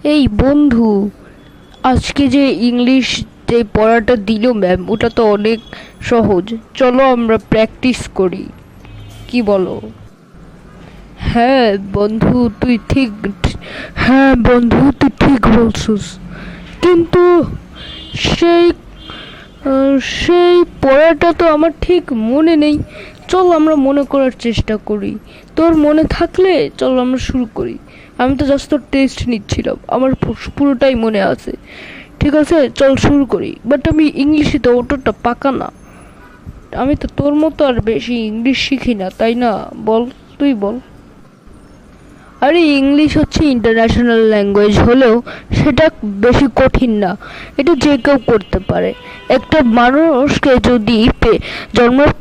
এই বন্ধু, আজকে যে ইংলিশ যে পড়াটা দিল ম্যাম, ওটা তো অনেক সহজ। চলো আমরা প্র্যাকটিস করি, কি বলো? হ্যাঁ বন্ধু তুই ঠিক হ্যাঁ বন্ধু তুই ঠিক বলছিস, কিন্তু সেই সেই পড়াটা তো আমার ঠিক মনে নেই। চল আমরা মনে করার চেষ্টা করি। তোর মনে থাকলে চল আমরা শুরু করি। আমি তো জাস্ট তোর টেস্ট নিচ্ছিলাম, আমার পুরোটাই মনে আছে। ঠিক আছে, চল শুরু করি। বাট আমি ইংলিশে তো অতটা পাকা না। আমি তো তোর মতো আর বেশি ইংলিশ শিখি না, তাই না? বল, তুই বল। আরে ইংলিশ হচ্ছে ইন্টারন্যাশনাল ল্যাঙ্গুয়েজ হলেও সেটা বেশি কঠিন না। এটা যে কেউ করতে পারে। একটা মানুষকে যদি জন্মের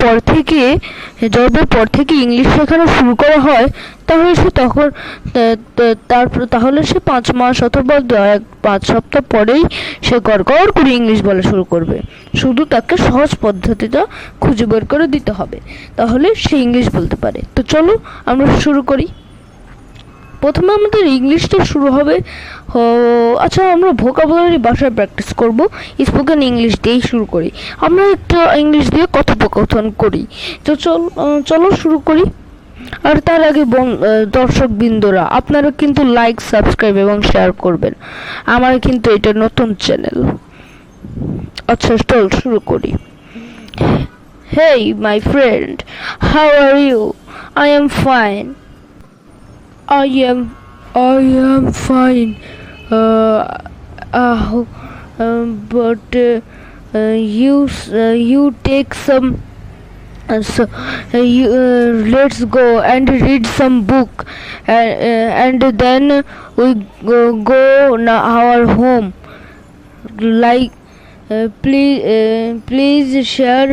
পর থেকে ইংলিশ শেখানো শুরু করা হয়, তাহলে সে তখন তাহলে সে 5 মাস অথবা 5 সপ্তাহ পরেই সে গড়গড় করে ইংলিশ বলা শুরু করবে। শুধু তাকে সহজ পদ্ধতিটা খুঁজে বের করে দিতে হবে, তাহলে সে ইংলিশ বলতে পারে। তো চলো আমরা শুরু করি। প্রথমে আমাদের ইংলিশটা শুরু হবে। আচ্ছা, আমরা ভোকাবুলারি ভাষায় প্র্যাকটিস করব। স্পোকেন ইংলিশ দিয়েই শুরু করি। আমরা একটা ইংলিশ দিয়ে কথোপকথন করি। তো চলো শুরু করি। আর তার আগে দর্শক বিন্দুরা, আপনারা কিন্তু লাইক, সাবস্ক্রাইব এবং শেয়ার করবেন। আমার কিন্তু এটা নতুন চ্যানেল। আচ্ছা চল শুরু করি। Hey my friend, how are you? I am fine. I am fine. Uh, but you take some. Let's go and read some book, and then we go our home. Like, please share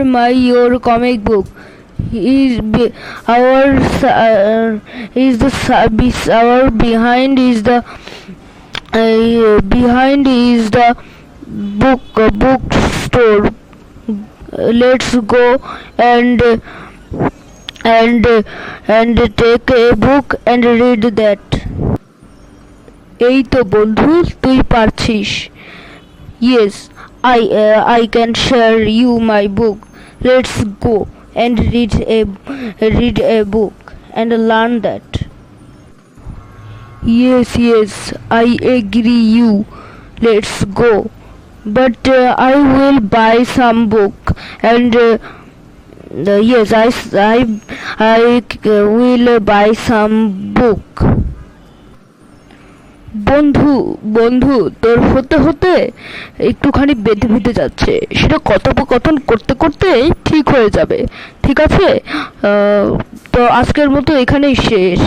your comic book. Behind is the bookstore. Let's go and take a book and read that. এই তো বন্ধু, তুই পারছিস। Yes, I can share you my book. Let's go and read a book and learn that. Yes, I agree you. Let's go. But I will buy some book and yes, I will buy some book. বন্ধু তোর হতে হতে একটুখানি বেঁধে যাচ্ছে। সেটা কথোপকথন করতে করতে ঠিক হয়ে যাবে, ঠিক আছে? তো আজকের মতো এখানেই শেষ।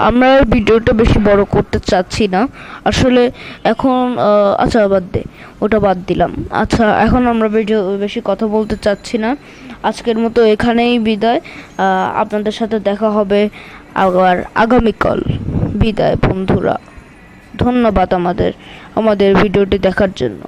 আমরা ভিডিওটা বেশি বড় করতে চাচ্ছি না আসলে এখন। আচ্ছা বাদ দে, ওটা বাদ দিলাম। আচ্ছা, এখন আমরা বেশি কথা বলতে চাচ্ছি না। আজকের মতো এখানেই বিদায়। আপনাদের সাথে দেখা হবে আবার আগামীকাল। বিদায় বন্ধুরা, ধন্যবাদ আমাদের ভিডিওটি দেখার জন্য।